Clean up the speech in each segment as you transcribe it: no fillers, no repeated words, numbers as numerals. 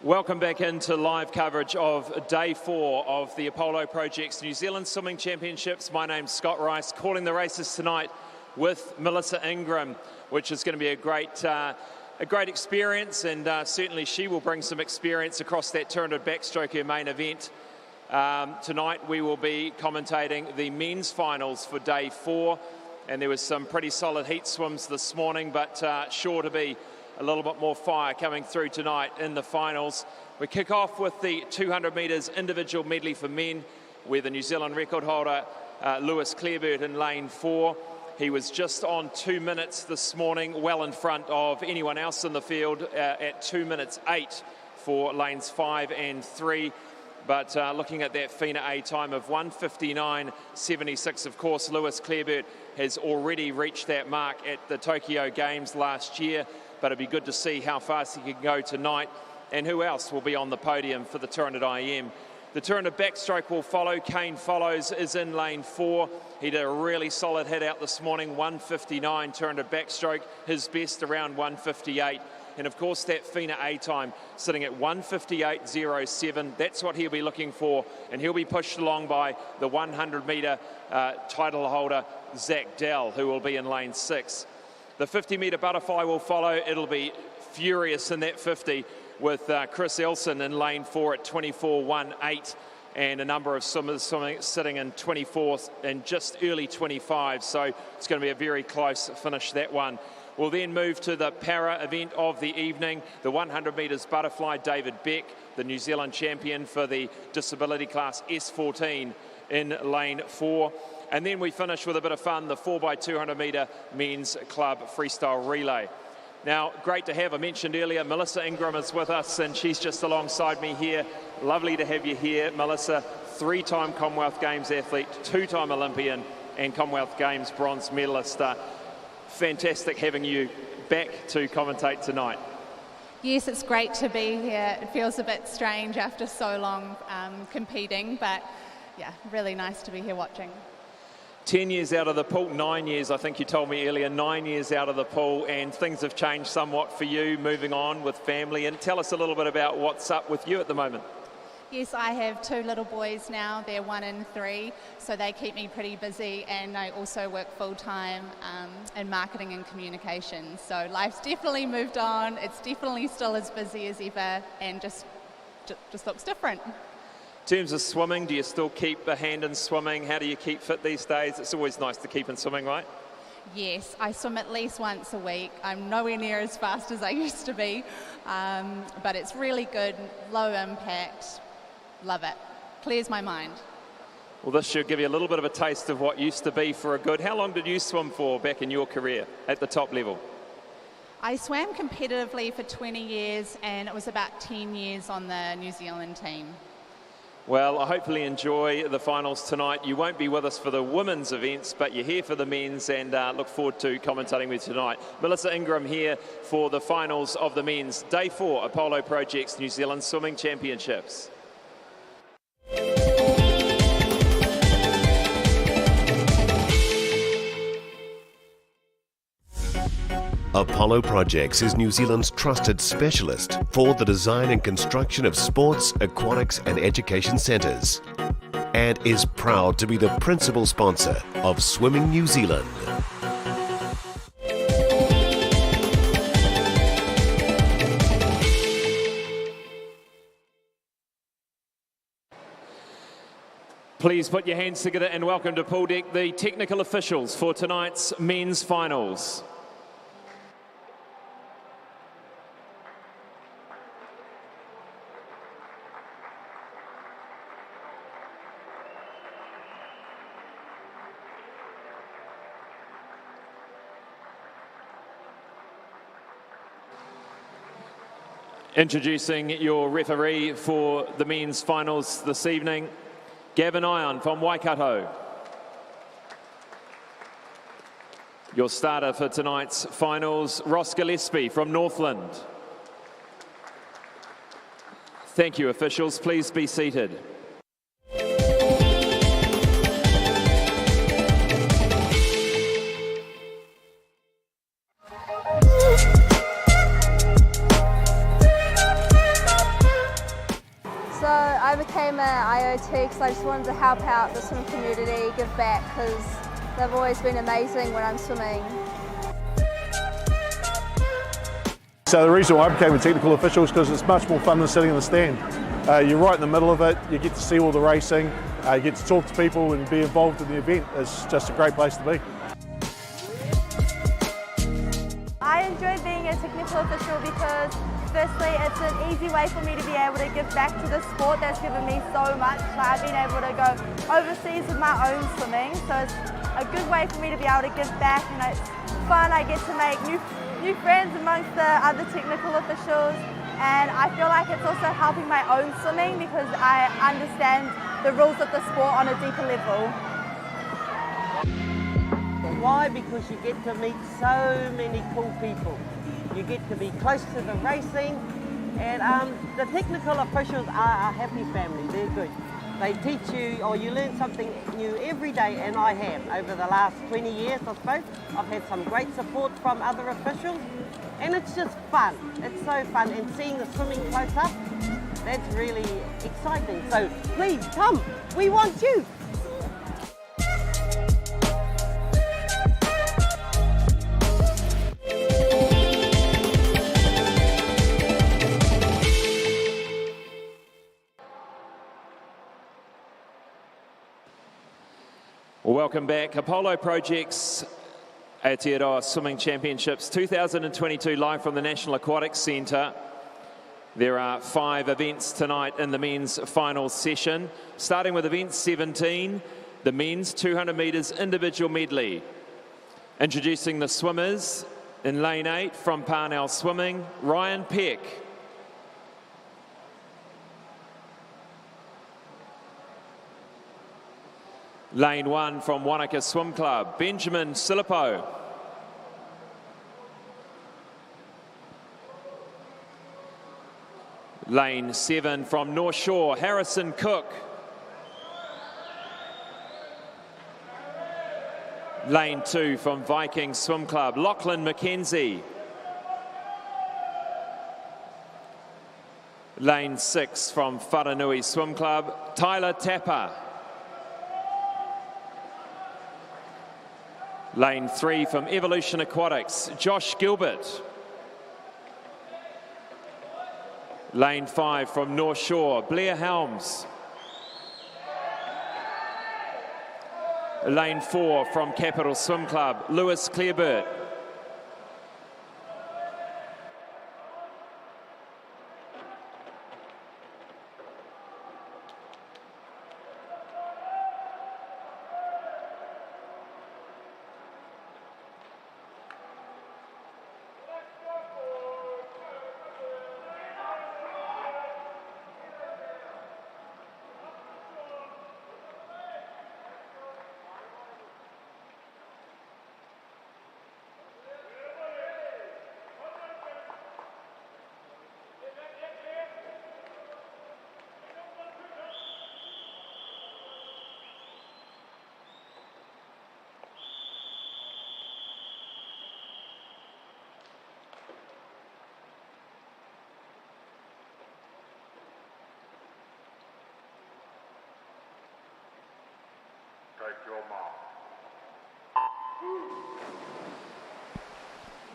Welcome back into live coverage of Day 4 of the Apollo Project's New Zealand Swimming Championships. My name's Scott Rice, calling the races tonight with Melissa Ingram, which is going to be a great experience, and certainly she will bring some experience across that 200 backstroke, her main event. Tonight we will be commentating the men's finals for Day 4, and there was some pretty solid heat swims this morning, but sure to be a little bit more fire coming through tonight in the finals. We kick off with the 200 metres individual medley for men, where the New Zealand record holder Lewis Clareburt in lane 4. He was just on 2 minutes this morning, well in front of anyone else in the field at 2 minutes 8 for lanes 5 and 3. But looking at that FINA A time of 1:59.76, of course, Lewis Clareburt has already reached that mark at the Tokyo Games last year. But it'd be good to see how fast he can go tonight and who else will be on the podium for the 200 IM. The 200 backstroke will follow. Kane Follows is in lane 4. He did a really solid hit out this morning, 1:59 200 backstroke, his best around 1:58. And of course that FINA A time sitting at 1:58.07. That's what he'll be looking for, and he'll be pushed along by the 100 metre title holder Zach Dell, who will be in lane 6. The 50 metre butterfly will follow. It'll be furious in that 50 with Chris Elson in lane 4 at 24.18, and a number of swimmers sitting in 24th and just early 25. So it's going to be a very close finish, that one. We'll then move to the para event of the evening, the 100 metres butterfly. David Beck, the New Zealand champion for the disability class S14 in lane 4. And then we finish with a bit of fun, the 4x200 metre men's club freestyle relay. Now, great to have, I mentioned earlier, Melissa Ingram is with us, and she's just alongside me here. Lovely to have you here, Melissa. 3-time Commonwealth Games athlete, 2-time Olympian, and Commonwealth Games bronze medalist. Fantastic having you back to commentate tonight. Yes, it's great to be here. It feels a bit strange after so long competing, but yeah, really nice to be here watching. 10 years out of the pool, 9 years, I think you told me earlier, 9 years out of the pool, and things have changed somewhat for you, moving on with family. And tell us a little bit about what's up with you at the moment. Yes, I have 2 little boys now. They're 1 and 3, so they keep me pretty busy, and I also work full-time in marketing and communications. So life's definitely moved on. It's definitely still as busy as ever, and just looks different. In terms of swimming, do you still keep a hand in swimming? How do you keep fit these days? It's always nice to keep in swimming, right? Yes, I swim at least once a week. I'm nowhere near as fast as I used to be, but it's really good, low impact, love it. Clears my mind. Well, this should give you a little bit of a taste of what used to be for a good. How long did you swim for back in your career at the top level? I swam competitively for 20 years, and it was about 10 years on the New Zealand team. Well, I hopefully enjoy the finals tonight. You won't be with us for the women's events, but you're here for the men's, and look forward to commentating with you tonight. Melissa Ingram here for the finals of the men's Day 4 Apollo Project's New Zealand Swimming Championships. Apollo Projects is New Zealand's trusted specialist for the design and construction of sports, aquatics and education centres, and is proud to be the principal sponsor of Swimming New Zealand. Please put your hands together and welcome to pool deck the technical officials for tonight's men's finals. Introducing your referee for the men's finals this evening, Gavin Ion from Waikato. Your starter for tonight's finals, Ross Gillespie from Northland. Thank you, officials. Please be seated. I became an IOT because I just wanted to help out the swimming community, give back, because they've always been amazing when I'm swimming. So the reason why I became a technical official is because it's much more fun than sitting in the stand. You're right in the middle of it, you get to see all the racing, you get to talk to people and be involved in the event. It's just a great place to be. I enjoy being a technical official because firstly it's an easy way for me to be able to give back to the sport that's given me so much. Like I've been able to go overseas with my own swimming, so it's a good way for me to be able to give back, and it's fun. I get to make new friends amongst the other technical officials, and I feel like it's also helping my own swimming because I understand the rules of the sport on a deeper level. Why? Because you get to meet so many cool people. You get to be close to the racing, and the technical officials are a happy family. They're good. They teach you, or you learn something new every day, and I have. Over the last 20 years, I suppose, I've had some great support from other officials, and it's just fun. It's so fun, and seeing the swimming close up, that's really exciting. So please come, we want you. Welcome back. Apollo Projects Aotearoa Swimming Championships 2022 live from the National Aquatic Centre. There are 5 events tonight in the men's final session, starting with event 17, the men's 200 metres individual medley. Introducing the swimmers in lane 8 from Parnell Swimming, Ryan Peck. Lane 1 from Wanaka Swim Club, Benjamin Silipo. Lane 7 from North Shore, Harrison Cook. Lane 2 from Viking Swim Club, Lachlan McKenzie. Lane 6 from Wharanui Swim Club, Tyler Tapper. Lane 3 from Evolution Aquatics, Josh Gilbert. Lane 5 from North Shore, Blair Helms. Lane 4 from Capital Swim Club, Lewis Clearbert.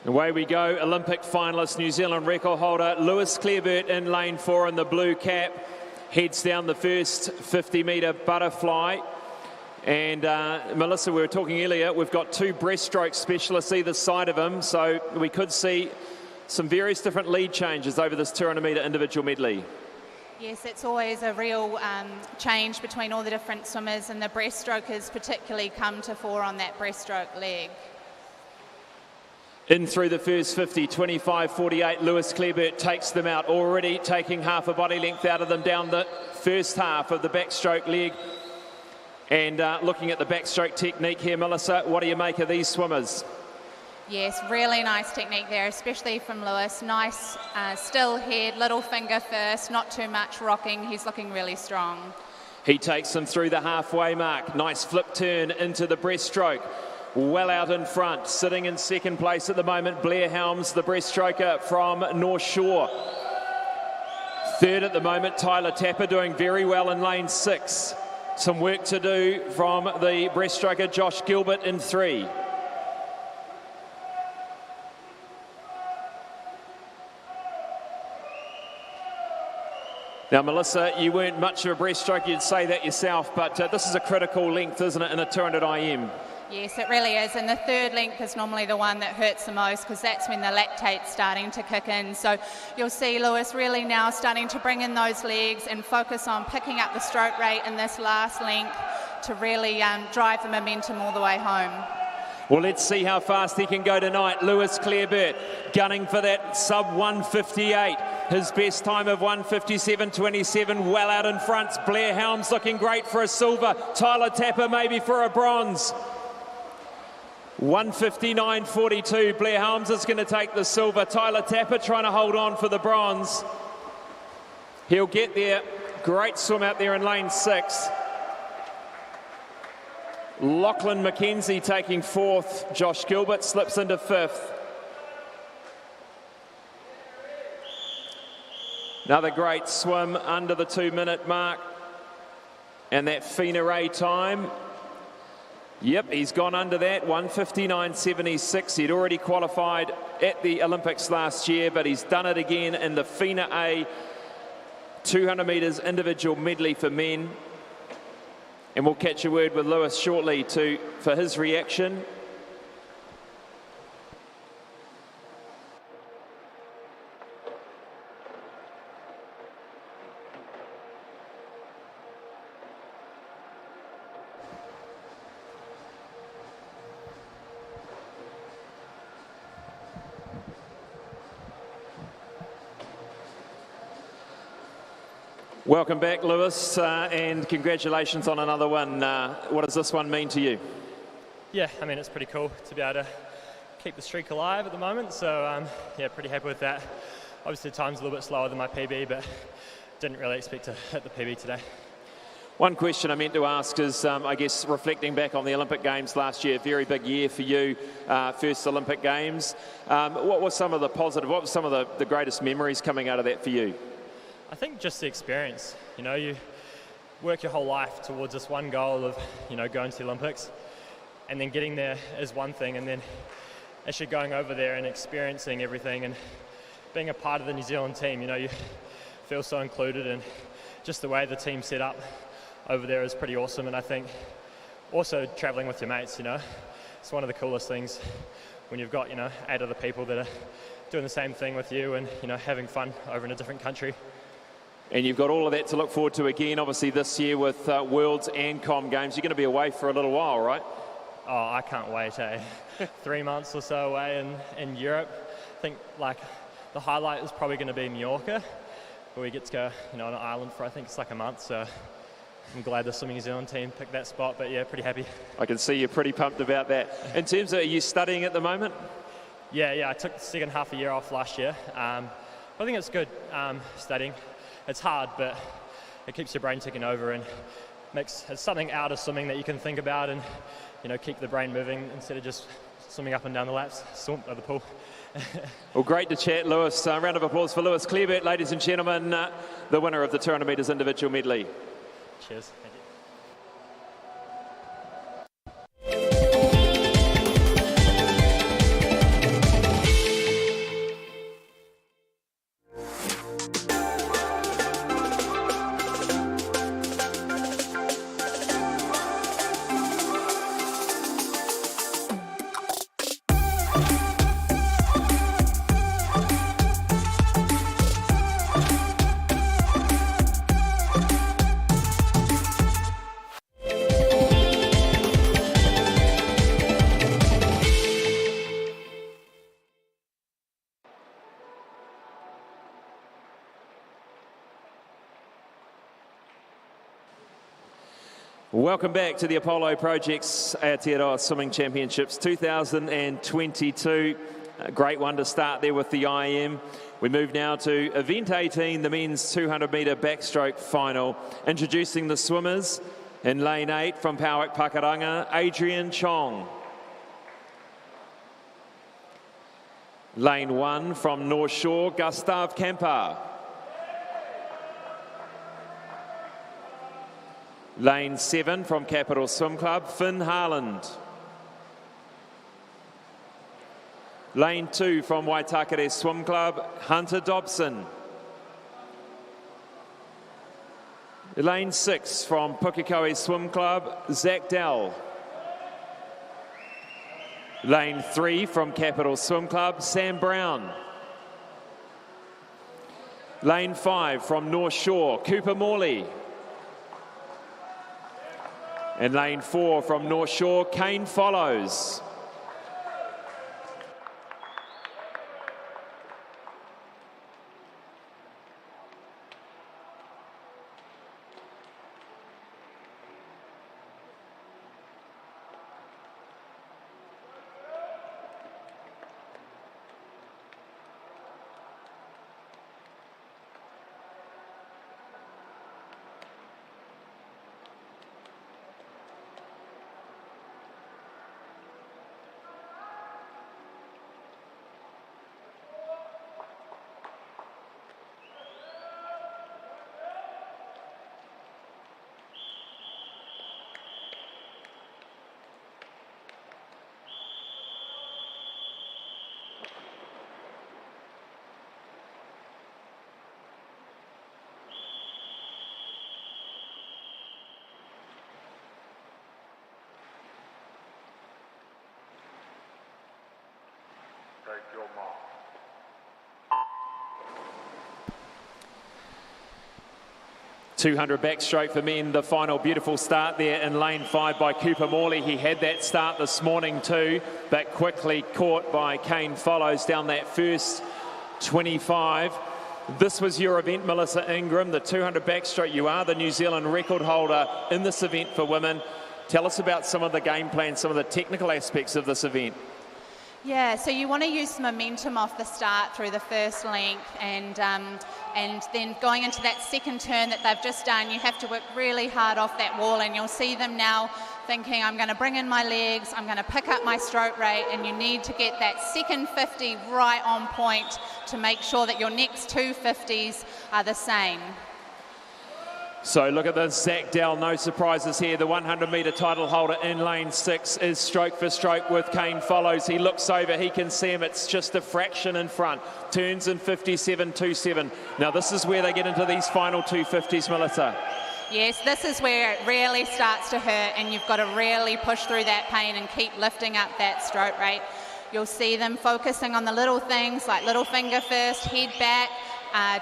Away we go, Olympic finalist, New Zealand record holder Lewis Clearbert in lane 4 in the blue cap. Heads down the first 50-metre butterfly. And Melissa, we were talking earlier, we've got 2 breaststroke specialists either side of him, so we could see some various different lead changes over this 200-metre individual medley. Yes, it's always a real change between all the different swimmers, and the breaststroke has particularly come to fore on that breaststroke leg. In through the first 50, 25.48, Lewis Clearbert takes them out, already taking half a body length out of them down the first half of the backstroke leg. And looking at the backstroke technique here, Melissa, what do you make of these swimmers? Yes, really nice technique there, especially from Lewis. Nice still head, little finger first, not too much rocking. He's looking really strong. He takes them through the halfway mark. Nice flip turn into the breaststroke. Well out in front, sitting in second place at the moment, Blair Helms, the breaststroker from North Shore. Third at the moment, Tyler Tapper doing very well in lane 6. Some work to do from the breaststroker Josh Gilbert in 3. Now, Melissa, you weren't much of a breaststroke, you'd say that yourself, but this is a critical length, isn't it, in a 200 IM? Yes, it really is, and the third length is normally the one that hurts the most because that's when the lactate's starting to kick in. So you'll see Lewis really now starting to bring in those legs and focus on picking up the stroke rate in this last length to really drive the momentum all the way home. Well, let's see how fast he can go tonight. Lewis Clareburt gunning for that sub 158. His best time of 157.27, well out in front. Blair Helms looking great for a silver. Tyler Tapper maybe for a bronze. 159.42. Blair Helms is going to take the silver. Tyler Tapper trying to hold on for the bronze. He'll get there. Great swim out there in lane 6. Lachlan McKenzie taking 4th. Josh Gilbert slips into 5th. Another great swim under the 2-minute mark. And that Fina Ray time. Yep, he's gone under that, 159.76. He'd already qualified at the Olympics last year, but he's done it again in the Fina A 200 metres individual medley for men. And we'll catch a word with Lewis shortly for his reaction. Welcome back, Lewis, and congratulations on another one. What does this one mean to you? Yeah, I mean, it's pretty cool to be able to keep the streak alive at the moment, so yeah, pretty happy with that. Obviously, the time's a little bit slower than my PB, but didn't really expect to hit the PB today. One question I meant to ask is, I guess, reflecting back on the Olympic Games last year, very big year for you, first Olympic Games. What were some of the positive, what were some of the greatest memories coming out of that for you? I think just the experience. You know, you work your whole life towards this one goal of, you know, going to the Olympics, and then getting there is one thing, and then actually going over there and experiencing everything and being a part of the New Zealand team, you know, you feel so included, and just the way the team's set up over there is pretty awesome. And I think also traveling with your mates, you know, it's one of the coolest things when you've got, you know, 8 other people that are doing the same thing with you and, you know, having fun over in a different country. And you've got all of that to look forward to again, obviously, this year with Worlds and Com Games. You're going to be away for a little while, right? Oh, I can't wait, eh? 3 months or so away in Europe. I think, like, the highlight is probably going to be Mallorca, where we get to go, you know, on an island for, I think it's like a month, so I'm glad the Swimming New Zealand team picked that spot, but yeah, pretty happy. I can see you're pretty pumped about that. In terms of, are you studying at the moment? Yeah, I took the second half a year off last year. I think it's good studying. It's hard, but it keeps your brain ticking over and it's something out of swimming that you can think about and, you know, keep the brain moving instead of just swimming up and down the laps, of the pool. Well, great to chat, Lewis. Round of applause for Lewis Clareburt, ladies and gentlemen, the winner of the 200 metres individual medley. Cheers. Thank you. Welcome back to the Apollo Projects Aotearoa Swimming Championships 2022. A great one to start there with the IM. We move now to Event 18, the men's 200 metre backstroke final. Introducing the swimmers in lane 8 from Pauak Pakaranga, Adrian Chong. Lane 1 from North Shore, Gustav Kampar. Lane 7 from Capital Swim Club, Finn Harland. Lane 2 from Waitakere Swim Club, Hunter Dobson. Lane 6 from Pukekohe Swim Club, Zach Dell. Lane 3 from Capital Swim Club, Sam Brown. Lane 5 from North Shore, Cooper Morley. And lane 4 from North Shore, Kane Follows. Take your mark. 200 backstroke for men, the final beautiful start there in lane 5 by Cooper Morley. He had that start this morning too, but quickly caught by Kane Follows down that first 25. This was your event, Melissa Ingram, the 200 backstroke. You are the New Zealand record holder in this event for women. Tell us about some of the game plan, some of the technical aspects of this event. Yeah, so you want to use momentum off the start through the first length, and then going into that second turn that they've just done, you have to work really hard off that wall, and you'll see them now thinking, I'm going to bring in my legs, I'm going to pick up my stroke rate, and you need to get that second 50 right on point to make sure that your next two 50s are the same. So look at this, Zach Dell, no surprises here. The 100-metre title holder in lane 6 is stroke for stroke with Kane Follows. He looks over, he can see him, it's just a fraction in front. Turns in 57.27. Now this is where they get into these final 250s, Melissa. Yes, this is where it really starts to hurt, and you've got to really push through that pain and keep lifting up that stroke rate. You'll see them focusing on the little things like little finger first, head back,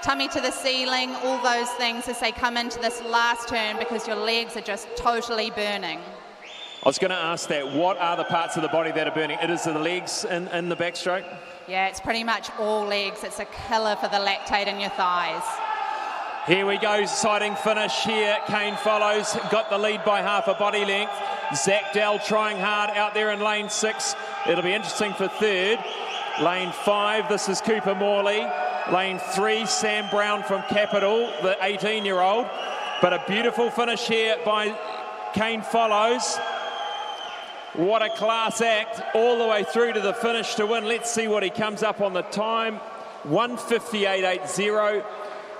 tummy to the ceiling, all those things as they come into this last turn, because your legs are just totally burning. I was going to ask that, what are the parts of the body that are burning? It is the legs in the backstroke? Yeah, it's pretty much all legs. It's a killer for the lactate in your thighs. Here we go, exciting finish here. Kane Follows, got the lead by half a body length. Zach Dell trying hard out there in lane 6. It'll be interesting for third. Lane 5, this is Cooper Morley. Lane 3, Sam Brown from Capital, the 18-year-old. But a beautiful finish here by Kane Follows. What a class act, all the way through to the finish to win. Let's see what he comes up on the time. 1:58.80,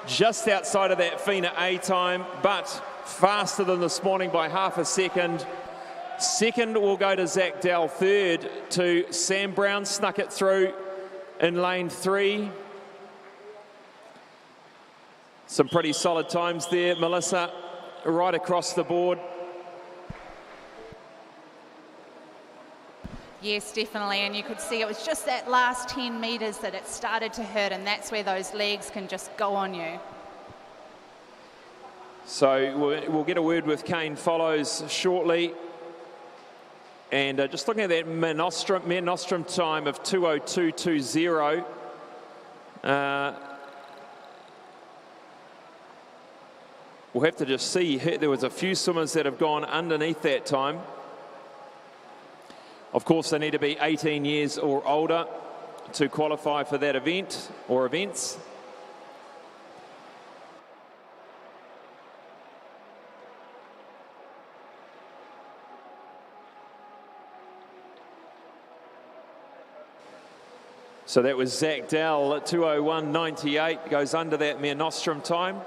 just outside of that FINA A time, but faster than this morning by half a second. Second will go to Zach Dell. Third to Sam Brown, snuck it through in lane 3. Some pretty solid times there, Melissa, right across the board. Yes, definitely, and you could see it was just that last 10 metres that it started to hurt, and that's where those legs can just go on you. So we'll get a word with Kane Follows shortly. And just looking at that Mare Nostrum time of 2:02.20. We'll have to just see. There was a few swimmers that have gone underneath that time. Of course, they need to be 18 years or older to qualify for that event or events. So that was Zach Dell at 2:01.98, goes under that Mare Nostrum time.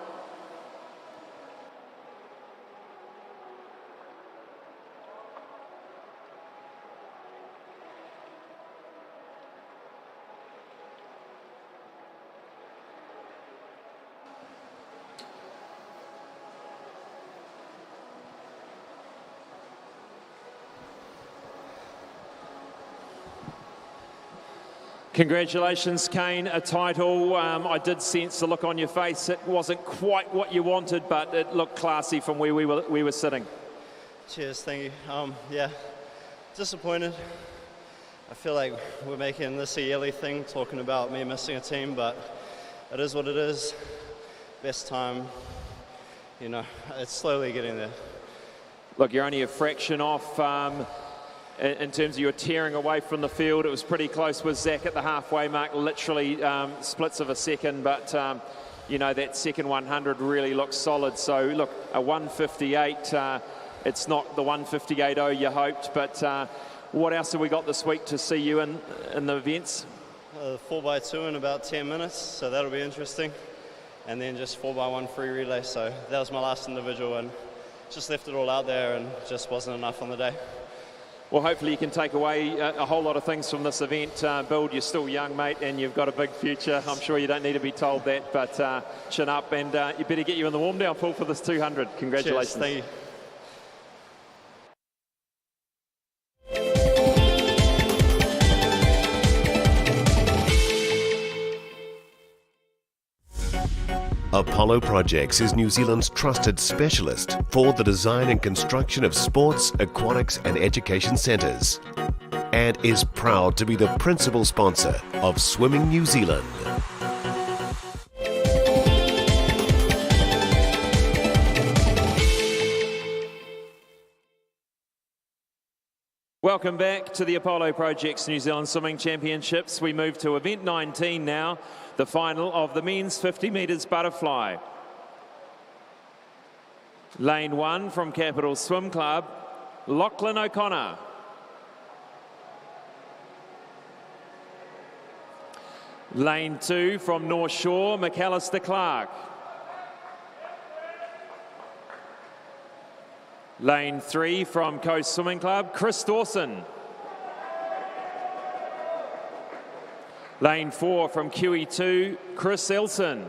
Congratulations, Kane, a title. I did sense the look on your face. It wasn't quite what you wanted, but it looked classy from where we were sitting. Cheers, thank you. Yeah, disappointed. I feel like we're making this a yearly thing, talking about me missing a team, but it is what it is. Best time, you know, it's slowly getting there. Look, you're only a fraction off in terms of you're tearing away from the field. It was pretty close with Zach at the halfway mark, literally splits of a second, but you know, that second 100 really looks solid. So look, a 158, it's not the 158.0 you hoped, but what else have we got this week to see you in the events? 4x2 in about 10 minutes, so that'll be interesting. And then just 4x1 free relay, so that was my last individual and just left it all out there and just wasn't enough on the day. Well, hopefully you can take away a whole lot of things from this event. Bill, you're still young, mate, and you've got a big future. I'm sure you don't need to be told that, but chin up, and you better get you in the warm-down pool for this 200. Congratulations. Cheers, thank you. Apollo Projects is New Zealand's trusted specialist for the design and construction of sports, aquatics and education centres, and is proud to be the principal sponsor of Swimming New Zealand. Welcome back to the Apollo Projects New Zealand Swimming Championships. We move to event 19 now, the final of the men's 50 metres butterfly. Lane 1 from Capital Swim Club, Lachlan O'Connor. Lane 2 from North Shore, McAllister Clark. Lane 3 from Coast Swimming Club, Chris Dawson. Lane 4 from QE2, Chris Elson.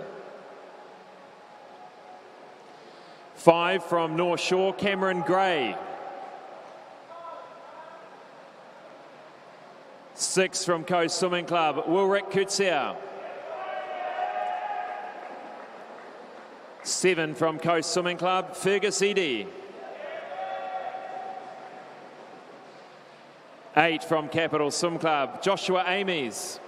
5 from North Shore, Cameron Gray. 6 from Coast Swimming Club, Ulrich Kutzer. 7 from Coast Swimming Club, Fergus Edie. 8 from Capital Swim Club, Joshua Amies.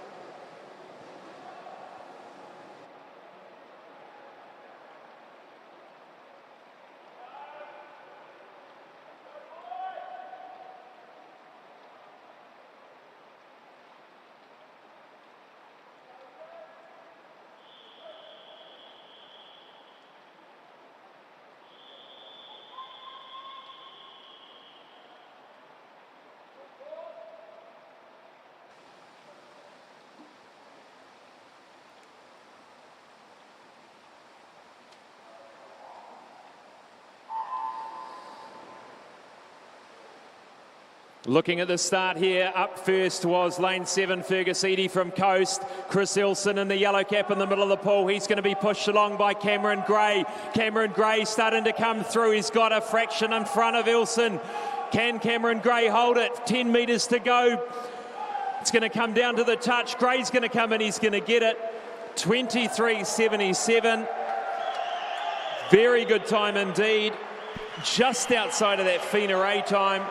Looking at the start here, up first was lane 7, Fergus Edie from Coast. Chris Elson in the yellow cap in the middle of the pool. He's going to be pushed along by Cameron Gray. Cameron Gray starting to come through. He's got a fraction in front of Elson. Can Cameron Gray hold it? 10 metres to go. It's going to come down to the touch. Gray's going to come in. He's going to get it. 23.77. Very good time indeed. Just outside of that Fina Ray time.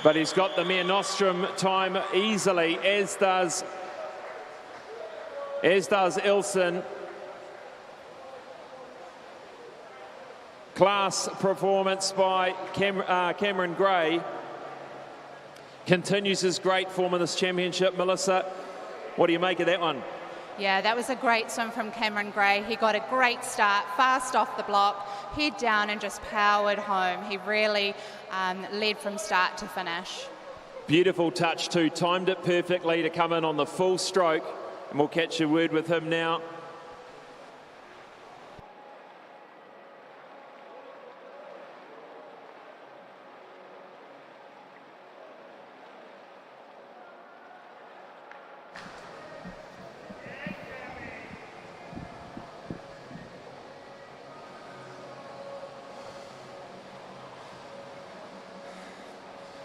But he's got the Mare Nostrum time easily, as does Elson. Class performance by Cameron Gray. Continues his great form in this championship. Melissa, what do you make of that one? Yeah, that was a great swim from Cameron Gray. He got a great start, fast off the block, head down and just powered home. He really led from start to finish. Beautiful touch too, timed it perfectly to come in on the full stroke. And we'll catch a word with him now.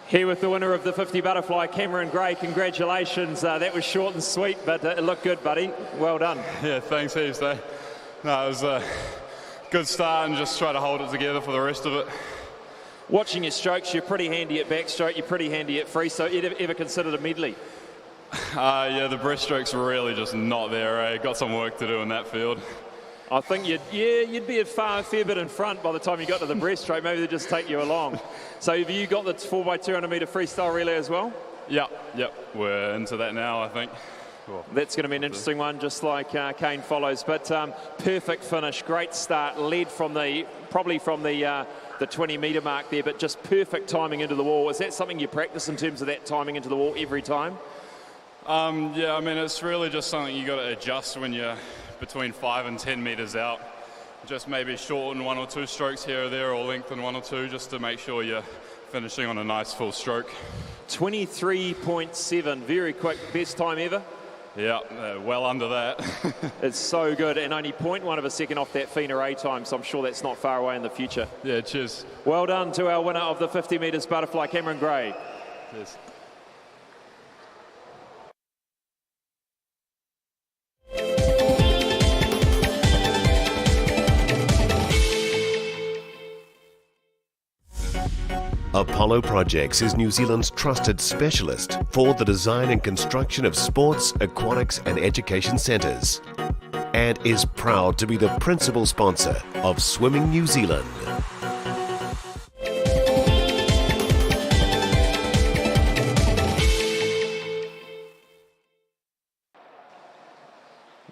Here with the winner of the 50 butterfly, Cameron Gray. Congratulations. That was short and sweet, but it looked good, buddy. Well done. Yeah, thanks, heaps. No, it was a good start and just try to hold it together for the rest of it. Watching your strokes, you're pretty handy at backstroke, you're pretty handy at freestyle. You ever considered a medley? Yeah, the breaststroke's really just not there. Eh? Got some work to do in that field. I think you'd be a fair bit in front by the time you got to the breaststroke. Maybe they'd just take you along. So have you got the 4x200 metre freestyle relay as well? Yep. We're into that now, I think. Cool. That's going to be an interesting one, just like Kane follows. But perfect finish, great start, led from probably from the 20 metre mark there, but just perfect timing into the wall. Is that something you practice in terms of that timing into the wall every time? Yeah, I mean, it's really just something you got to adjust when you're between 5 and 10 metres out. Just maybe shorten 1 or 2 strokes here or there, or lengthen 1 or 2, just to make sure you're finishing on a nice full stroke. 23.7, very quick, best time ever? Yeah, well under that. It's so good, and only 0.1 of a second off that FINA A time, so I'm sure that's not far away in the future. Yeah, cheers. Well done to our winner of the 50 metres butterfly, Cameron Gray. Cheers. Apollo Projects is New Zealand's trusted specialist for the design and construction of sports, aquatics and education centres, and is proud to be the principal sponsor of Swimming New Zealand.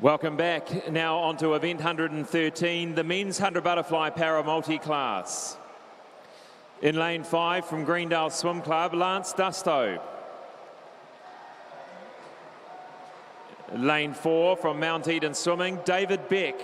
Welcome back. Now on to event 113, the men's 100 butterfly para multi-class. In lane 5 from Greendale Swim Club, Lance Dusto. Lane 4 from Mount Eden Swimming, David Beck.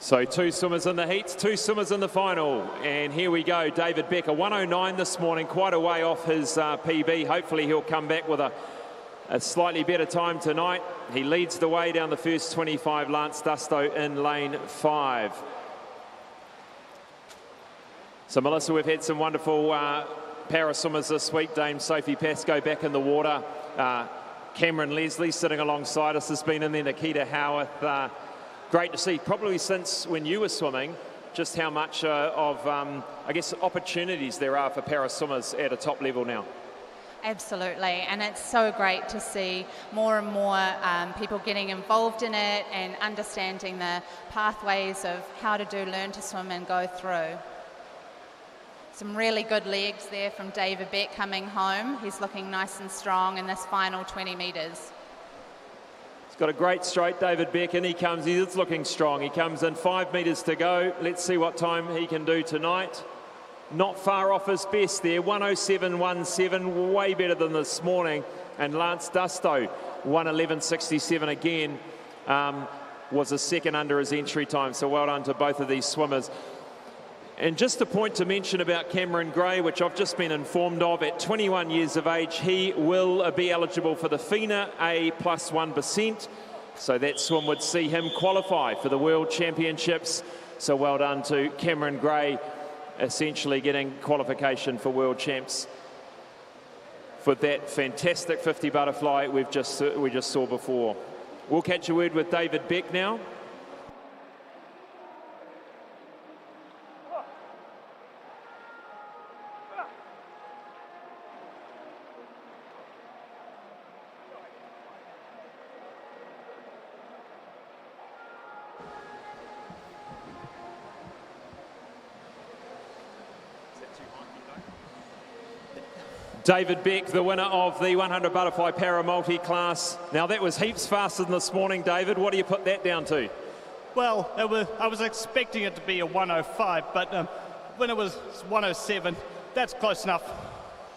So 2 swimmers in the heats, 2 swimmers in the final. And here we go, David Beck, a 109 this morning, quite a way off his PB. Hopefully he'll come back with a slightly better time tonight. He leads the way down the first 25, Lance Dusto in lane 5. So Melissa, we've had some wonderful para swimmers this week. Dame Sophie Pascoe back in the water. Cameron Leslie sitting alongside us has been in there, Nikita Howarth. Great to see, probably since when you were swimming, just how much I guess, opportunities there are for para swimmers at a top level now. Absolutely, and it's so great to see more and more people getting involved in it and understanding the pathways of how to learn to swim and go through. Some really good legs there from David Beck coming home. He's looking nice and strong in this final 20 metres. Got a great straight, David Beck, and he is looking strong. He comes in 5 metres to go. Let's see what time he can do tonight. Not far off his best there, 107.17, way better than this morning. And Lance Dusto, 111.67 again, was a second under his entry time. So well done to both of these swimmers. And just a point to mention about Cameron Gray, which I've just been informed of, at 21 years of age, he will be eligible for the FINA A plus 1%. So that swim would see him qualify for the World Championships. So well done to Cameron Gray, essentially getting qualification for World Champs for that fantastic 50 butterfly we just saw before. We'll catch a word with David Beck now. David Beck, the winner of the 100 butterfly para multi-class. Now that was heaps faster than this morning, David. What do you put that down to? Well, I was expecting it to be a 105, but when it was 107, that's close enough.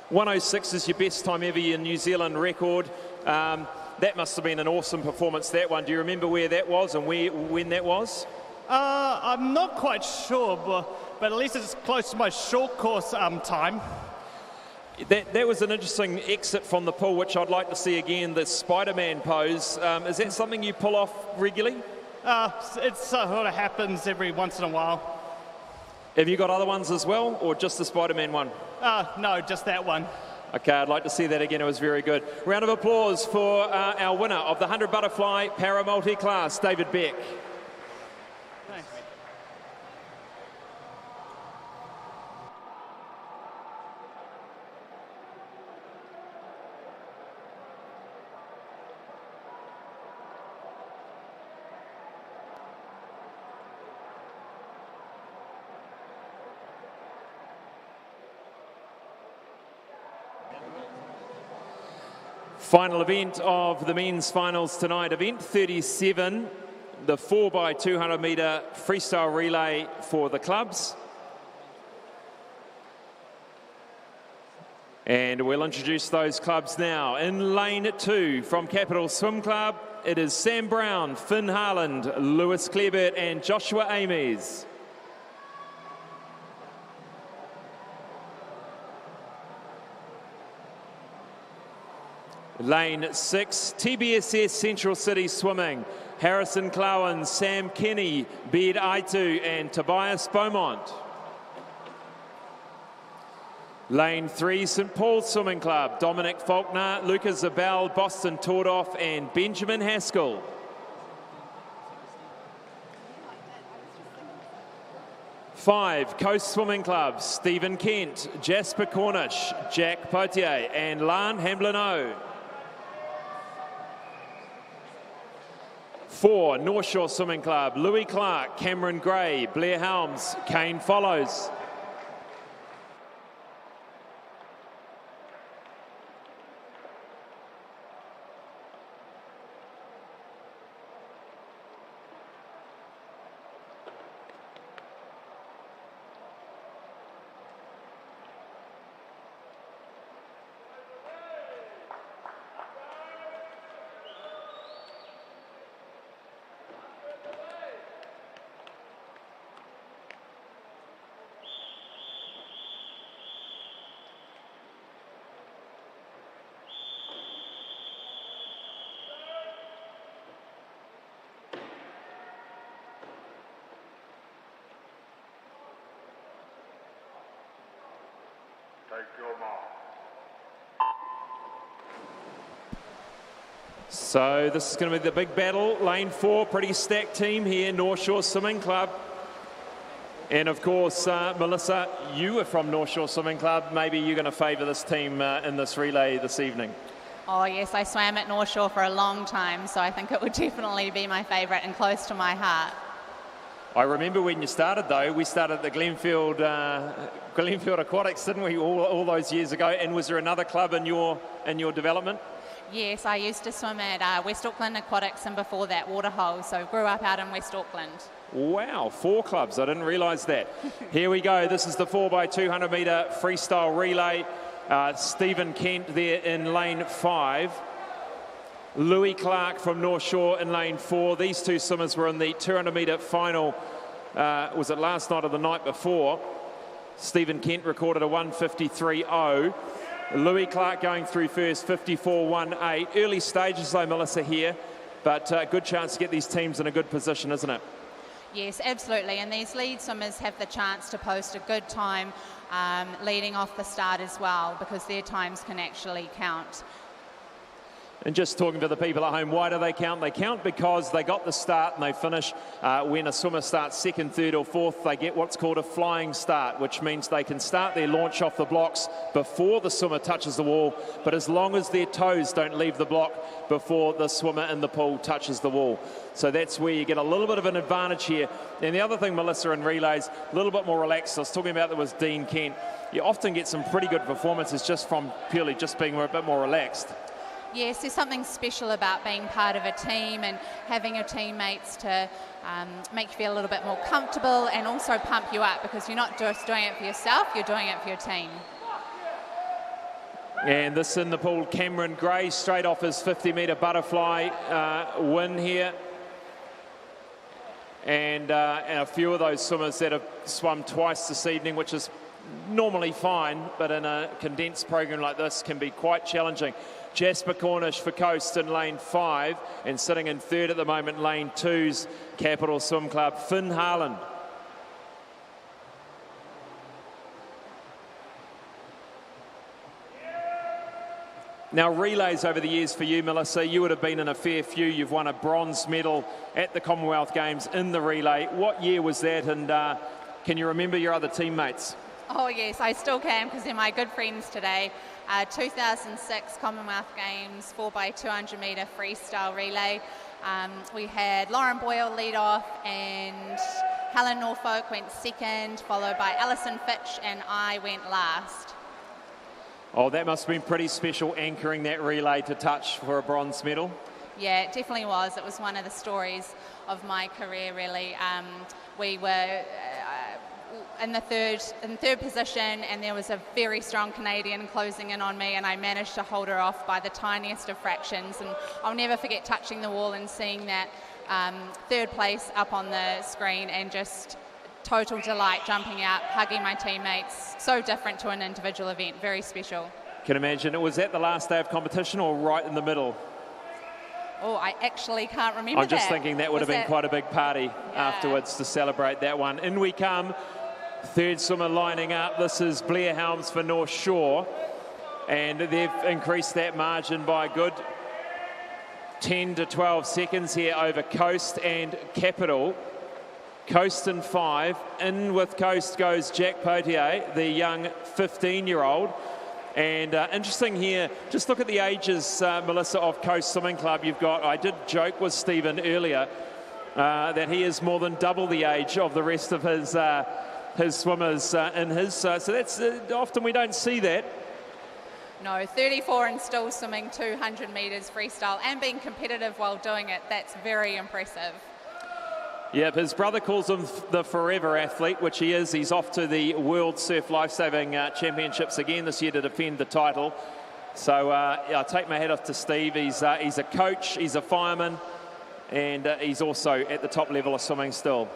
106 is your best time ever, your New Zealand record. That must have been an awesome performance, that one. Do you remember where that was and when that was? I'm not quite sure, but at least it's close to my short course time. That was an interesting exit from the pool, which I'd like to see again, the Spider-Man pose. Is that something you pull off regularly? It sort of happens every once in a while. Have you got other ones as well, or just the Spider-Man one? No, just that one. Okay, I'd like to see that again. It was very good. Round of applause for our winner of the 100 butterfly para multi-class, David Beck. Thanks. Final event of the men's finals tonight, event 37, the 4x200 metre freestyle relay for the clubs. And we'll introduce those clubs now. In lane 2 from Capital Swim Club, it is Sam Brown, Finn Harland, Lewis Clearbert and Joshua Ames. Lane 6, TBSS Central City Swimming, Harrison Clowan, Sam Kenny, Beard Aitu and Tobias Beaumont. Lane 3, St Paul's Swimming Club, Dominic Faulkner, Lucas Zabel, Boston Tordoff and Benjamin Haskell. Five, Coast Swimming Club, Stephen Kent, Jasper Cornish, Jack Potier and Lan Hamblin-O. 4, North Shore Swimming Club, Louis Clark, Cameron Gray, Blair Helms, Kane Follows. So this is going to be the big battle. Lane 4, pretty stacked team here, North Shore Swimming Club. And of course, Melissa, you are from North Shore Swimming Club. Maybe you're going to favour this team in this relay this evening. Oh yes, I swam at North Shore for a long time, so I think it would definitely be my favourite and close to my heart. I remember when you started though, we started at the Glenfield Aquatics, didn't we, all those years ago? And was there another club in your development? Yes, I used to swim at West Auckland Aquatics and before that Waterhole, so grew up out in West Auckland. Wow, 4 clubs, I didn't realise that. Here we go, this is the 4x200 metre freestyle relay. Stephen Kent there in lane 5. Louis Clark from North Shore in lane 4. These two swimmers were in the 200 metre final, was it last night or the night before? Stephen Kent recorded a 1:53.0. Louis Clark going through first, 54.18. Early stages though, Melissa, here, but good chance to get these teams in a good position, isn't it? Yes, absolutely, and these lead swimmers have the chance to post a good time leading off the start as well, because their times can actually count. And just talking to the people at home, why do they count? They count because they got the start and they finish. When a swimmer starts second, third or fourth, they get what's called a flying start, which means they can start their launch off the blocks before the swimmer touches the wall, but as long as their toes don't leave the block before the swimmer in the pool touches the wall. So that's where you get a little bit of an advantage here. And the other thing, Melissa, in relays, a little bit more relaxed. I was talking about that was Dean Kent. You often get some pretty good performances just from purely just being a bit more relaxed. Yes, there's something special about being part of a team and having your teammates to make you feel a little bit more comfortable and also pump you up, because you're not just doing it for yourself, you're doing it for your team. And this in the pool, Cameron Gray, straight off his 50-metre butterfly win here. And a few of those swimmers that have swum twice this evening, which is normally fine, but in a condensed program like this can be quite challenging. Jasper Cornish for Coast in lane 5, and sitting in third at the moment, lane 2's Capital Swim Club, Finn Harland. Now, relays over the years for you, Melissa, you would have been in a fair few. You've won a bronze medal at the Commonwealth Games in the relay. What year was that, and can you remember your other teammates? Oh yes, I still can, because they're my good friends today. 2006 Commonwealth Games 4x200 metre freestyle relay. We had Lauren Boyle lead off and Helen Norfolk went second, followed by Alison Fitch, and I went last. Oh, that must have been pretty special, anchoring that relay to touch for a bronze medal. Yeah, it definitely was. It was one of the stories of my career, really. We were in third position, and there was a very strong Canadian closing in on me, and I managed to hold her off by the tiniest of fractions. And I'll never forget touching the wall and seeing that third place up on the screen, and just total delight jumping out, hugging my teammates. So different to an individual event, very special. Can imagine. It was at the last day of competition or right in the middle? Oh, I actually can't remember. I'm just thinking that would have been quite a big party afterwards to celebrate that one. In we come. Third swimmer lining up. This is Blair Helms for North Shore, and they've increased that margin by a good 10 to 12 seconds here over Coast and Capital. Coast in 5. In with Coast goes Jack Potier, the young 15-year-old. And interesting here, just look at the ages, Melissa, of Coast Swimming Club. You've got, I did joke with Stephen earlier that he is more than double the age of the rest of his swimmers in his, so that's often we don't see that. No, 34 and still swimming 200 metres freestyle and being competitive while doing it. That's very impressive. Yep, his brother calls him the forever athlete, which he is. He's off to the World Surf Lifesaving Championships again this year to defend the title. So I take my hat off to Steve. He's a coach, he's a fireman, and he's also at the top level of swimming still.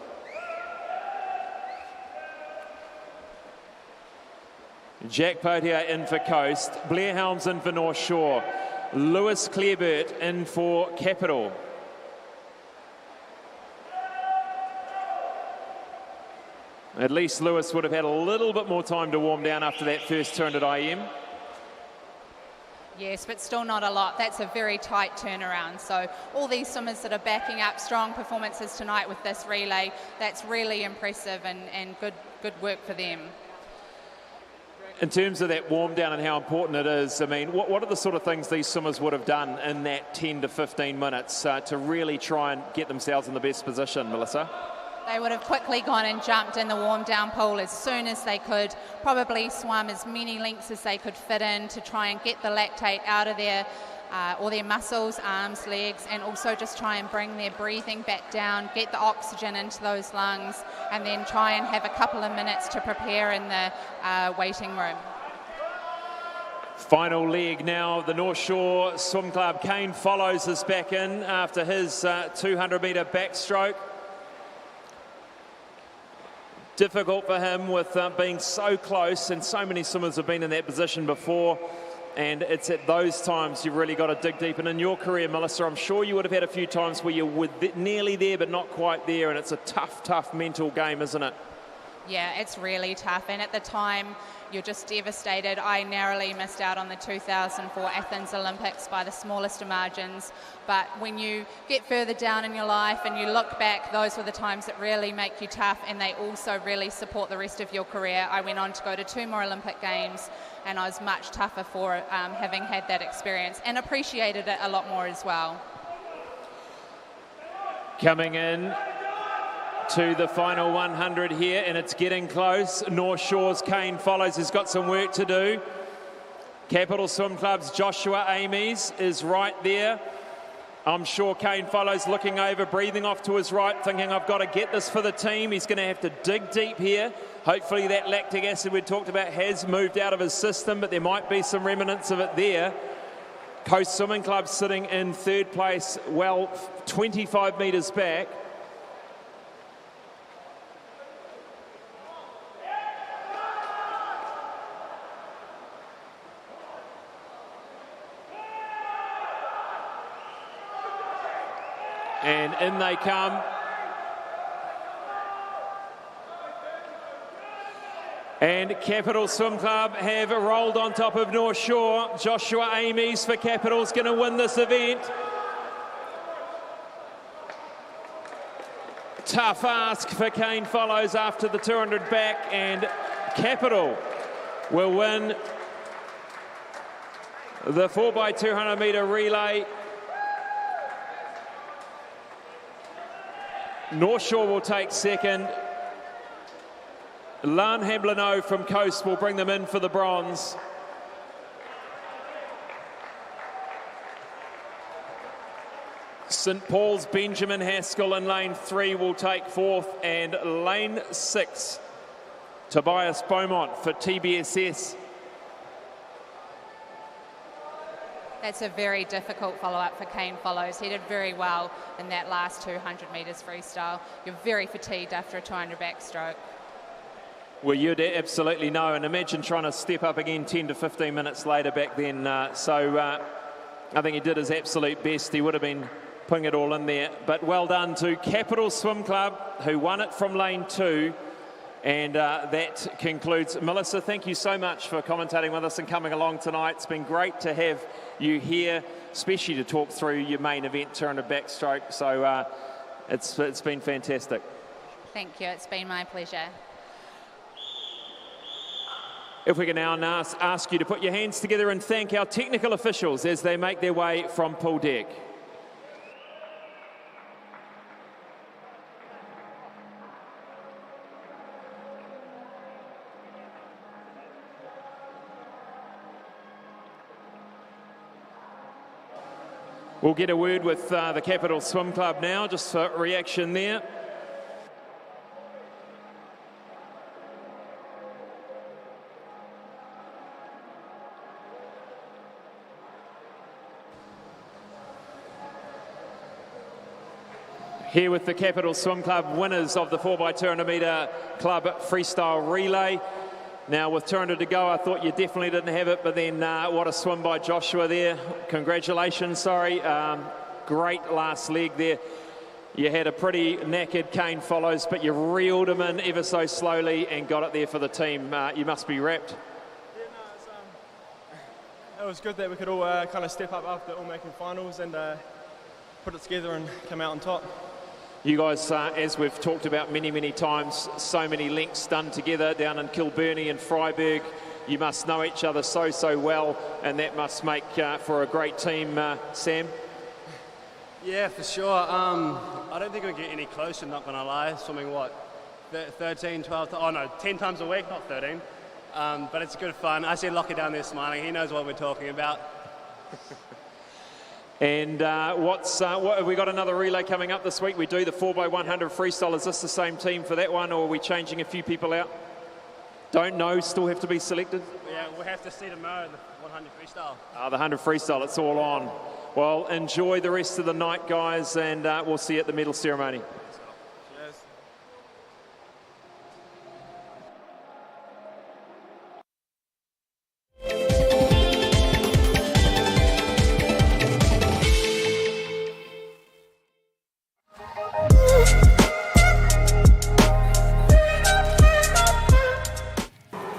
Jack Potier in for Coast, Blair Helms in for North Shore, Lewis Clareburt in for Capital. At least Lewis would have had a little bit more time to warm down after that first turn at IM. Yes, but still not a lot. That's a very tight turnaround. So all these swimmers that are backing up strong performances tonight with this relay, that's really impressive and good work for them. In terms of that warm down and how important it is, I mean, what are the sort of things these swimmers would have done in that 10 to 15 minutes to really try and get themselves in the best position, Melissa? They would have quickly gone and jumped in the warm down pool as soon as they could, probably swum as many lengths as they could fit in to try and get the lactate out of their or their muscles, arms, legs, and also just try and bring their breathing back down, get the oxygen into those lungs, and then try and have a couple of minutes to prepare in the waiting room. Final leg now, the North Shore Swim Club. Kane follows us back in after his 200-metre backstroke. Difficult for him with being so close, and so many swimmers have been in that position before. And it's at those times you've really got to dig deep. And in your career, Melissa, I'm sure you would have had a few times where you were nearly there but not quite there, and it's a tough mental game, isn't it? Yeah, it's really tough. And at the time, you're just devastated. I narrowly missed out on the 2004 Athens Olympics by the smallest of margins, but when you get further down in your life and you look back, those were the times that really make you tough, and they also really support the rest of your career. I went on to go to 2 more Olympic Games, and I was much tougher for having had that experience, and appreciated it a lot more as well. Coming in to the final 100 here, and it's getting close. North Shore's Kane Follows has got some work to do. Capital Swim Club's Joshua Amies is right there. I'm sure Kane Follows looking over, breathing off to his right, thinking I've got to get this for the team. He's going to have to dig deep here. Hopefully that lactic acid we talked about has moved out of his system, but there might be some remnants of it there. Coast Swimming Club sitting in 3rd place, well, 25 metres back. And in they come. And Capital Swim Club have rolled on top of North Shore. Joshua Amies for Capital's going to win this event. Tough ask for Kane Follows after the 200 back, and Capital will win the 4x200 metre relay. North Shore will take second. Lan Hamblino from Coast will bring them in for the bronze. St Paul's Benjamin Haskell in lane 3 will take 4th, and lane 6, Tobias Beaumont for TBSS. That's a very difficult follow-up for Kane Follows. He did very well in that last 200 metres freestyle. You're very fatigued after a 200 backstroke. Well, you'd absolutely know, and imagine trying to step up again 10 to 15 minutes later back then. I think he did his absolute best. He would have been putting it all in there. But well done to Capital Swim Club, who won it from lane 2. And that concludes. Melissa, thank you so much for commentating with us and coming along tonight. It's been great to have you here, especially to talk through your main event, 200 backstroke. So it's been fantastic. Thank you. It's been my pleasure. If we can now ask you to put your hands together and thank our technical officials as they make their way from pool deck. We'll get a word with the Capital Swim Club now, just for reaction there. Here with the Capital Swim Club winners of the 4x200 metre club freestyle relay. Now with 200 to go, I thought you definitely didn't have it, but then what a swim by Joshua there. Congratulations, sorry. Great last leg there. You had a pretty knackered Kane Follows, but you reeled him in ever so slowly and got it there for the team. You must be wrapped. Yeah, no, it was good that we could all kind of step up after all making finals and put it together and come out on top. You guys, as we've talked about many, many times, so many links done together down in Kilburnie and Freiburg. You must know each other so, so well, and that must make for a great team, Sam. Yeah, for sure. I don't think we'll get any closer, not going to lie. Swimming, what, 13, 12, oh no, 10 times a week, not 13. But it's good fun. I see Lockie down there smiling. He knows what we're talking about. And what have we got another relay coming up this week? We do the 4x100 freestyle. Is this the same team for that one, or are we changing a few people out? Don't know, still have to be selected? Yeah, we'll have to see tomorrow, the 100 freestyle. The 100 freestyle, it's all on. Well, enjoy the rest of the night, guys, and we'll see you at the medal ceremony. Cheers.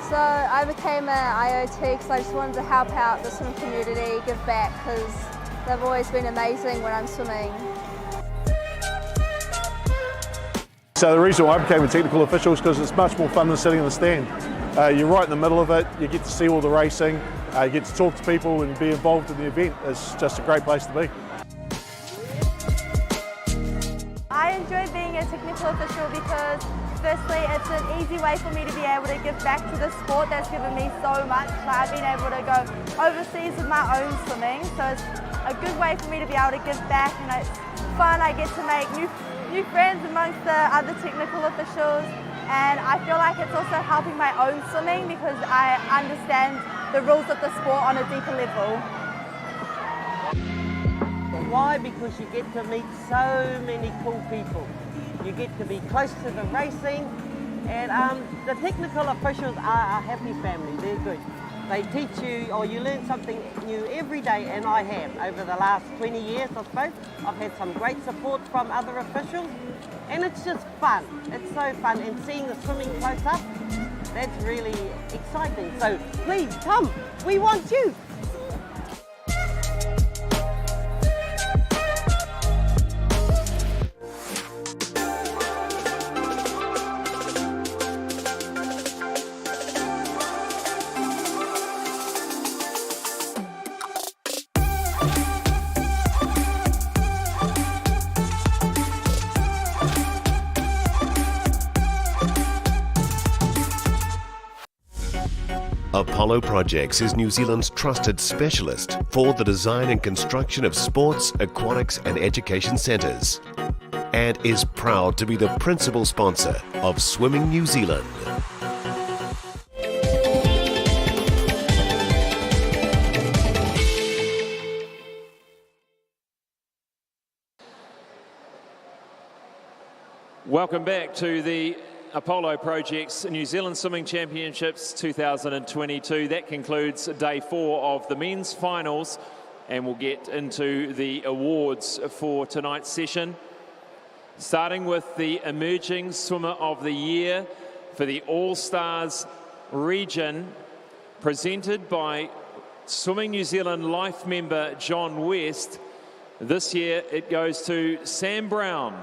So I became go too because I just wanted to help out the swim community, give back because they've always been amazing when I'm swimming. So the reason why I became a technical official is because it's much more fun than sitting in the stand. You're right in the middle of it, you get to see all the racing, you get to talk to people and be involved in the event. It's just a great place to be. I enjoy being a technical official because firstly it's an easy way for me to be able to give back to the sport that's given me so much. Like I've been able to go overseas with my own swimming, so it's a good way for me to be able to give back, and it's fun. I get to make new friends amongst the other technical officials, and I feel like it's also helping my own swimming because I understand the rules of the sport on a deeper level. Why? Because you get to meet so many cool people. You get to be close to the racing, and the technical officials are a happy family. They're good. They teach you, or you learn something new every day, and I have. Over the last 20 years, I suppose, I've had some great support from other officials, and it's just fun. It's so fun, and seeing the swimming close up, that's really exciting. So please come, we want you. Apollo Projects is New Zealand's trusted specialist for the design and construction of sports, aquatics and education centres, and is proud to be the principal sponsor of Swimming New Zealand. Welcome back to the Apollo Projects New Zealand Swimming Championships 2022. That concludes day 4 of the men's finals, and we'll get into the awards for tonight's session. Starting with the Emerging Swimmer of the Year for the All-Stars region, presented by Swimming New Zealand Life member John West. This year it goes to Sam Brown.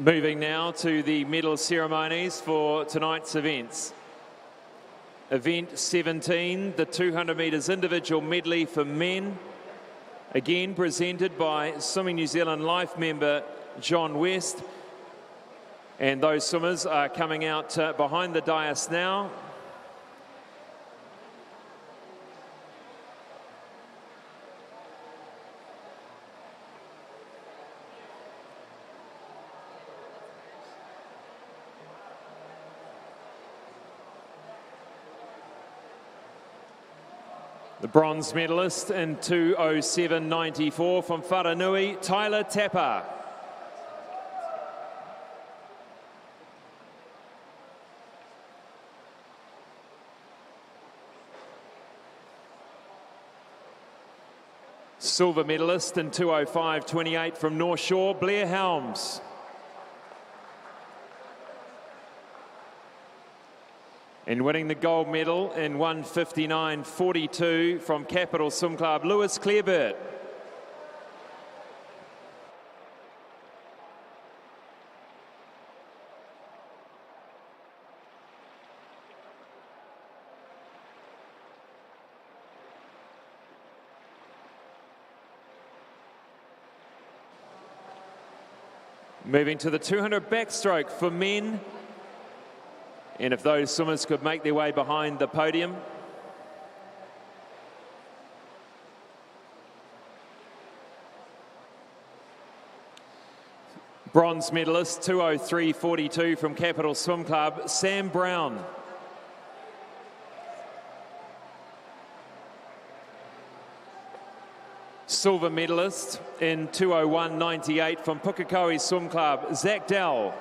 Moving now to the medal ceremonies for tonight's events. Event 17, the 200 metres individual medley for men. Again presented by Swimming New Zealand Life member John West. And those swimmers are coming out behind the dais now. The bronze medalist in 2:07.94 from Wharanui, Tyler Tapper. Silver medalist in 2:05.28 from North Shore, Blair Helms. And winning the gold medal in 1:59.42 from Capital Swim Club, Lewis Clareburt. Moving to the 200 backstroke for men. And if those swimmers could make their way behind the podium. Bronze medalist, 2:03.42 from Capital Swim Club, Sam Brown. Silver medalist in 2:01.98 from Pukekohe Swim Club, Zach Dell.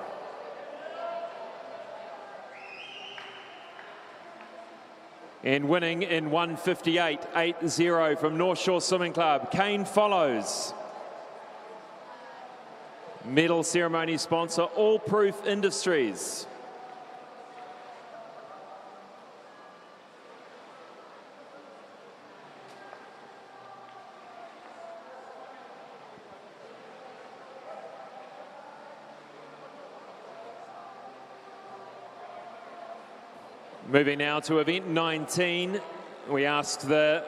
And winning in 1:58.80 from North Shore Swimming Club, Kane Follows. Medal ceremony sponsor, All Proof Industries. Moving now to event 19, we asked the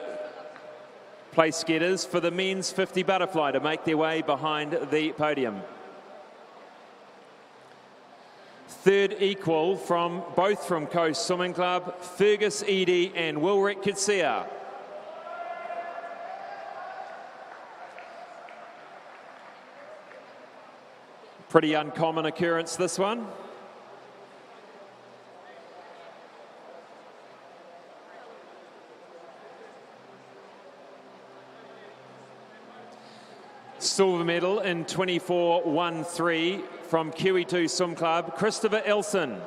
place getters for the men's 50 butterfly to make their way behind the podium. Third equal from both from Coast Swimming Club, Fergus Eadie and Wilrick Kitsia. Pretty uncommon occurrence, this one. Silver medal in 24:13 from Kiwi2 Swim Club, Christopher Elson.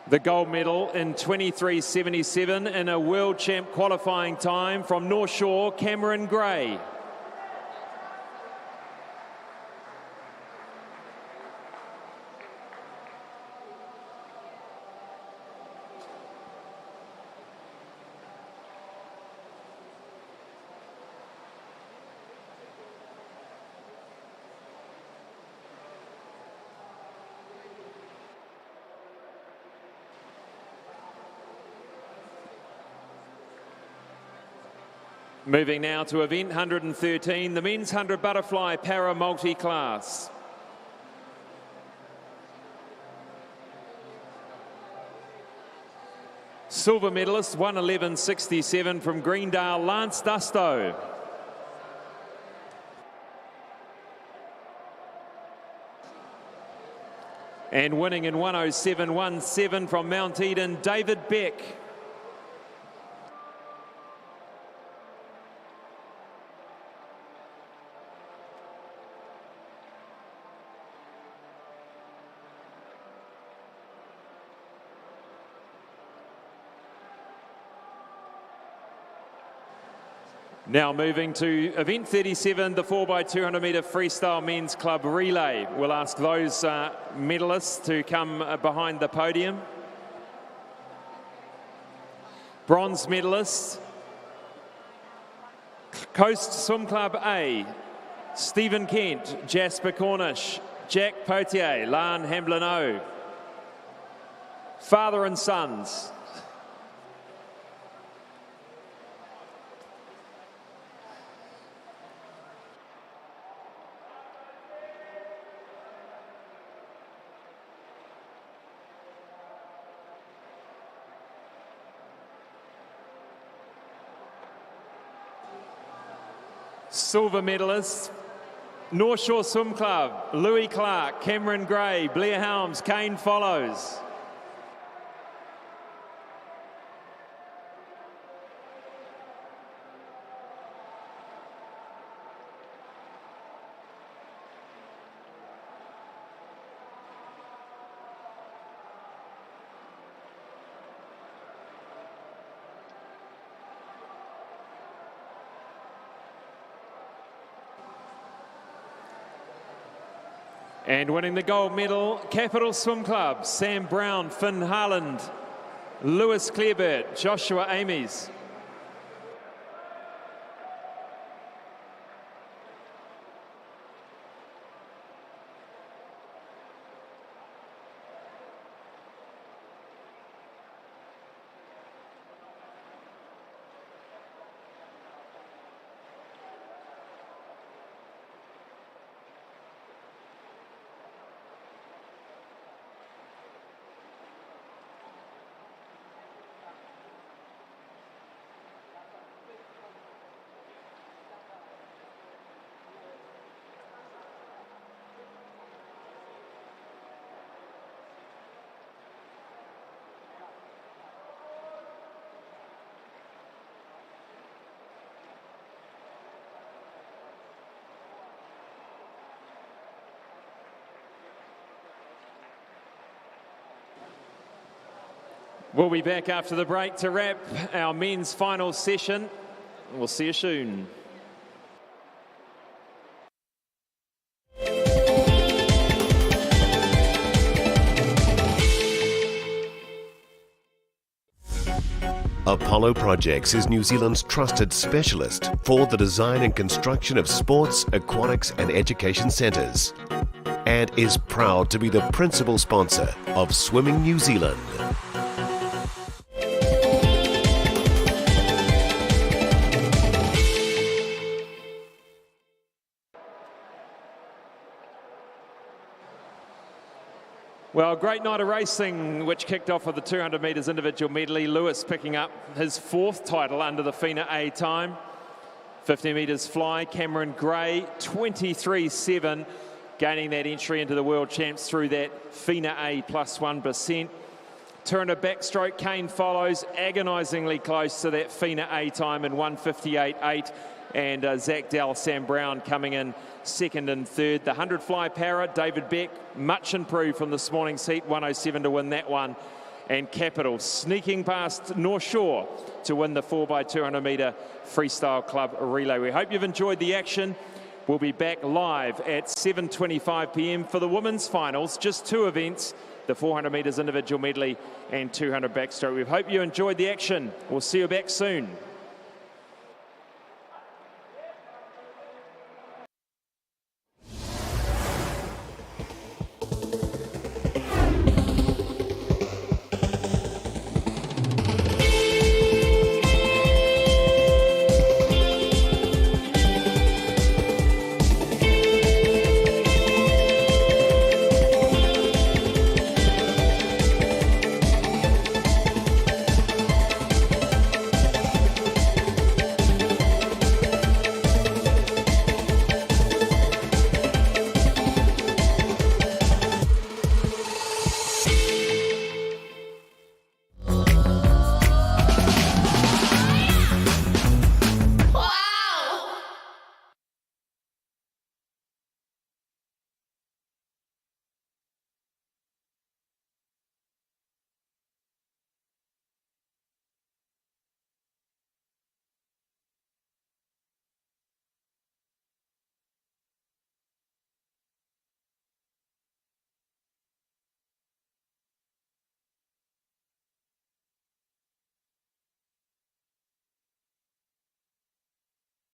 The gold medal in 23:77 in a world champ qualifying time from North Shore, Cameron Gray. Moving now to event 113, the men's 100 butterfly para multi-class. Silver medalist 1:11.67 from Greendale, Lance Dusto. And winning in 1:07.17 from Mount Eden, David Beck. Now moving to event 37, the 4x200 metre freestyle men's club relay. We'll ask those medalists to come behind the podium. Bronze medalists, Coast Swim Club A, Stephen Kent, Jasper Cornish, Jack Potier, Lan Hamblin-O. Father and sons. Silver medalists, North Shore Swim Club, Louis Clark, Cameron Gray, Blair Helms, Kane Follows. And winning the gold medal, Capital Swim Club, Sam Brown, Finn Harland, Lewis Clearbert, Joshua Amies. We'll be back after the break to wrap our men's final session. We'll see you soon. Apollo Projects is New Zealand's trusted specialist for the design and construction of sports, aquatics and education centres, and is proud to be the principal sponsor of Swimming New Zealand. Well, great night of racing, which kicked off with the 200 metres individual medley. Lewis picking up his 4th title under the FINA A time. 50 metres fly, Cameron Gray, 23.7, gaining that entry into the World Champs through that FINA A plus 1%. 200 backstroke, Kane follows, agonisingly close to that FINA A time in 1:58.8. And Zach Dell, Sam Brown coming in 2nd and 3rd. The 100 fly para, David Beck, much improved from this morning's heat, 1:07 to win that one. And Capital sneaking past North Shore to win the 4x200 metre freestyle club relay. We hope you've enjoyed the action. We'll be back live at 7:25 p.m. for the women's finals, just 2 events, the 400 metres individual medley and 200 backstroke. We hope you enjoyed the action. We'll see you back soon.